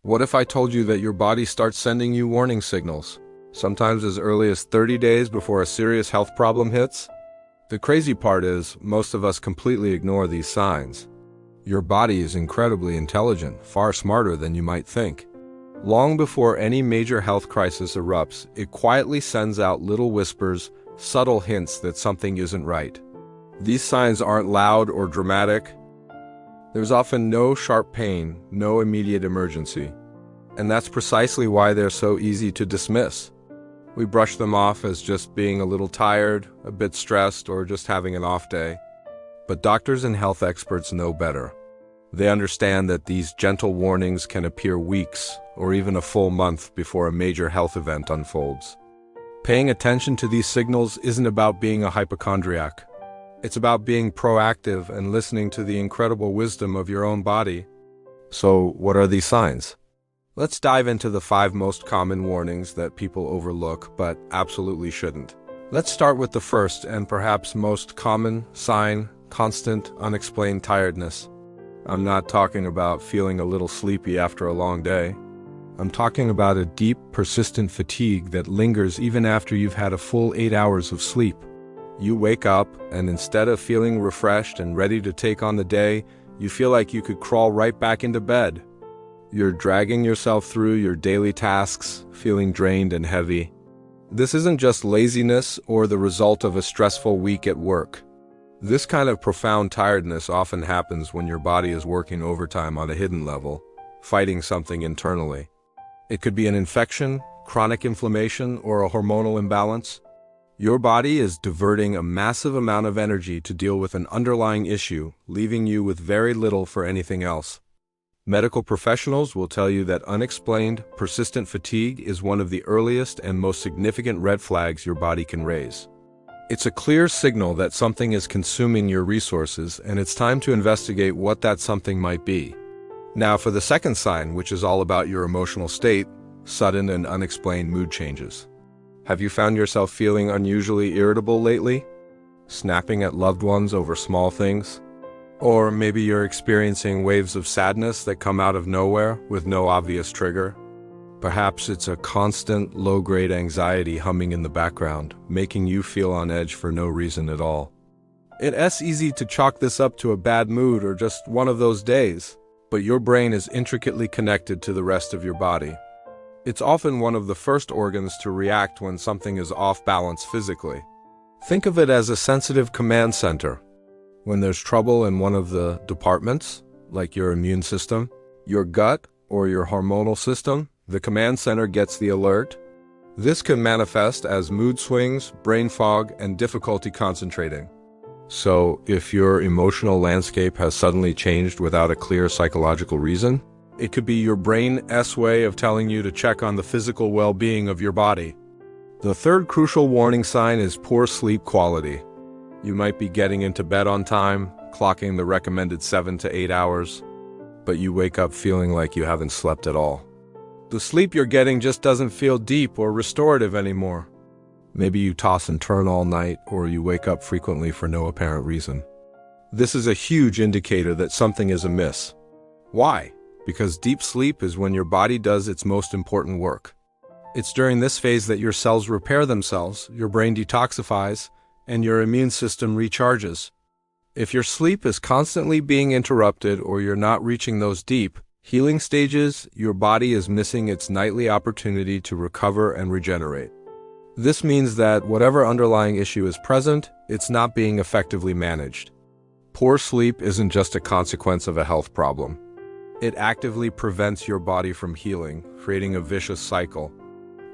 What if I told you that your body starts sending you warning signals, sometimes as early as 30 days before a serious health problem hits? The crazy part is, most of us completely ignore these signs. Your body is incredibly intelligent, far smarter than you might think. Long before any major health crisis erupts, it quietly sends out little whispers, subtle hints that something isn't right. These signs aren't loud or dramatic. There's often no sharp pain, no immediate emergency. And that's precisely why they're so easy to dismiss. We brush them off as just being a little tired, a bit stressed, or just having an off day. But doctors and health experts know better. They understand that these gentle warnings can appear weeks or even a full month before a major health event unfolds. Paying attention to these signals isn't about being a hypochondriac. It's about being proactive and listening to the incredible wisdom of your own body. So, what are these signs? Let's dive into the 5 most common warnings that people overlook but absolutely shouldn't. Let's start with the first and perhaps most common sign: constant, unexplained tiredness. I'm not talking about feeling a little sleepy after a long day. I'm talking about a deep, persistent fatigue that lingers even after you've had a full 8 hours of sleep. You wake up, and instead of feeling refreshed and ready to take on the day, you feel like you could crawl right back into bed. You're dragging yourself through your daily tasks, feeling drained and heavy. This isn't just laziness or the result of a stressful week at work. This kind of profound tiredness often happens when your body is working overtime on a hidden level, fighting something internally. It could be an infection, chronic inflammation, or a hormonal imbalance. Your body is diverting a massive amount of energy to deal with an underlying issue, leaving you with very little for anything else. Medical professionals will tell you that unexplained, persistent fatigue is one of the earliest and most significant red flags your body can raise. It's a clear signal that something is consuming your resources, and it's time to investigate what that something might be. Now for the second sign, which is all about your emotional state: sudden and unexplained mood changes. Have you found yourself feeling unusually irritable lately? Snapping at loved ones over small things? Or maybe you're experiencing waves of sadness that come out of nowhere with no obvious trigger. Perhaps it's a constant, low-grade anxiety humming in the background, making you feel on edge for no reason at all. It's easy to chalk this up to a bad mood or just one of those days, but your brain is intricately connected to the rest of your body. It's often one of the first organs to react when something is off balance physically. Think of it as a sensitive command center. When there's trouble in one of the departments, like your immune system, your gut, or your hormonal system, the command center gets the alert. This can manifest as mood swings, brain fog, and difficulty concentrating. So, if your emotional landscape has suddenly changed without a clear psychological reason, it could be your brain's way of telling you to check on the physical well-being of your body. The third crucial warning sign is poor sleep quality. You might be getting into bed on time, clocking the recommended 7 to 8 hours, but you wake up feeling like you haven't slept at all. The sleep you're getting just doesn't feel deep or restorative anymore. Maybe you toss and turn all night, or you wake up frequently for no apparent reason. This is a huge indicator that something is amiss. Why? Because deep sleep is when your body does its most important work. It's during this phase that your cells repair themselves, your brain detoxifies, and your immune system recharges. If your sleep is constantly being interrupted or you're not reaching those deep, healing stages, your body is missing its nightly opportunity to recover and regenerate. This means that whatever underlying issue is present, it's not being effectively managed. Poor sleep isn't just a consequence of a health problem. It actively prevents your body from healing, creating a vicious cycle.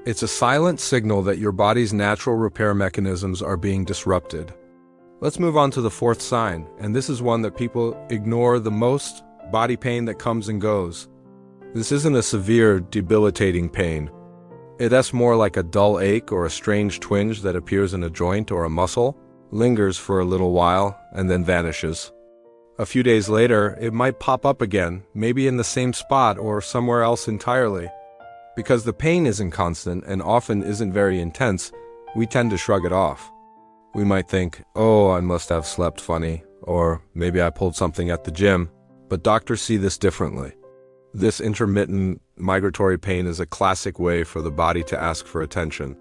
It's a silent signal that your body's natural repair mechanisms are being disrupted. Let's move on to the fourth sign, and this is one that people ignore the most: body pain that comes and goes. This isn't a severe, debilitating pain. It's more like a dull ache or a strange twinge that appears in a joint or a muscle, lingers for a little while, and then vanishes. A few days later, it might pop up again, maybe in the same spot or somewhere else entirely. Because the pain isn't constant and often isn't very intense, we tend to shrug it off. We might think, oh, I must have slept funny, or maybe I pulled something at the gym, but doctors see this differently. This intermittent migratory pain is a classic way for the body to ask for attention.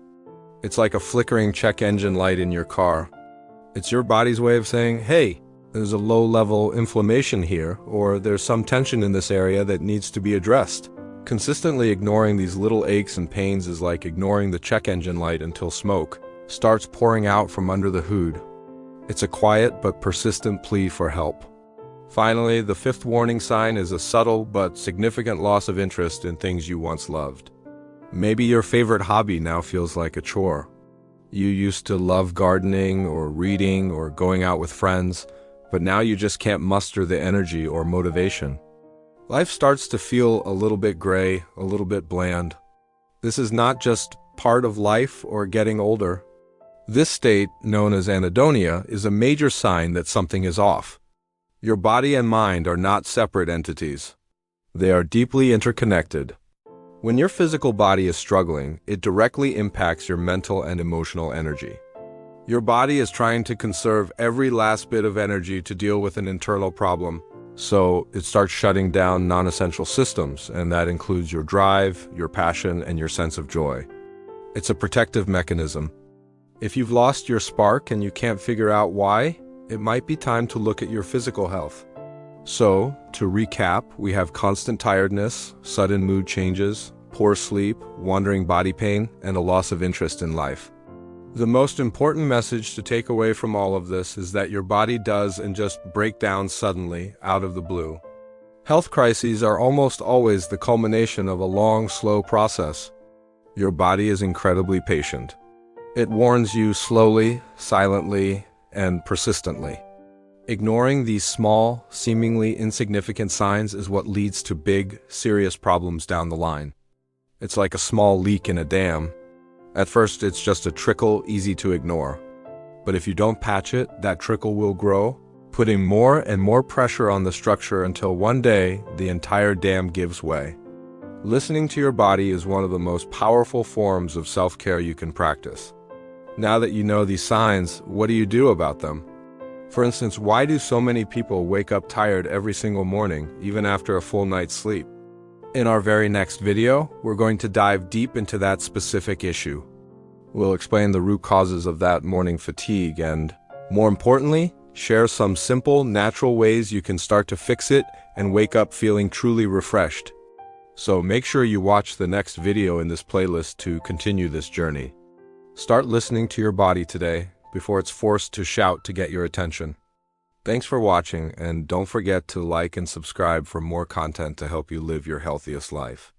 It's like a flickering check engine light in your car. It's your body's way of saying, hey, there's a low-level inflammation here, or there's some tension in this area that needs to be addressed. Consistently ignoring these little aches and pains is like ignoring the check engine light until smoke starts pouring out from under the hood. It's a quiet but persistent plea for help. Finally, the fifth warning sign is a subtle but significant loss of interest in things you once loved. Maybe your favorite hobby now feels like a chore. You used to love gardening or reading or going out with friends, but now you just can't muster the energy or motivation. Life starts to feel a little bit gray, a little bit bland. This is not just part of life or getting older. This state, known as anhedonia, is a major sign that something is off. Your body and mind are not separate entities. They are deeply interconnected. When your physical body is struggling, it directly impacts your mental and emotional energy. Your body is trying to conserve every last bit of energy to deal with an internal problem, so it starts shutting down non-essential systems, and that includes your drive, your passion, and your sense of joy. It's a protective mechanism. If you've lost your spark and you can't figure out why, it might be time to look at your physical health. So, to recap, we have constant tiredness, sudden mood changes, poor sleep, wandering body pain, and a loss of interest in life. The most important message to take away from all of this is that your body doesn't just break down suddenly, out of the blue. Health crises are almost always the culmination of a long, slow process. Your body is incredibly patient. It warns you slowly, silently, and persistently. Ignoring these small, seemingly insignificant signs is what leads to big, serious problems down the line. It's like a small leak in a dam. At first, it's just a trickle easy to ignore. But if you don't patch it, that trickle will grow, putting more and more pressure on the structure until one day, the entire dam gives way. Listening to your body is one of the most powerful forms of self-care you can practice. Now that you know these signs, what do you do about them? For instance, why do so many people wake up tired every single morning, even after a full night's sleep? In our very next video, we're going to dive deep into that specific issue. We'll explain the root causes of that morning fatigue and, more importantly, share some simple, natural ways you can start to fix it and wake up feeling truly refreshed. So make sure you watch the next video in this playlist to continue this journey. Start listening to your body today before it's forced to shout to get your attention. Thanks for watching, and don't forget to like and subscribe for more content to help you live your healthiest life.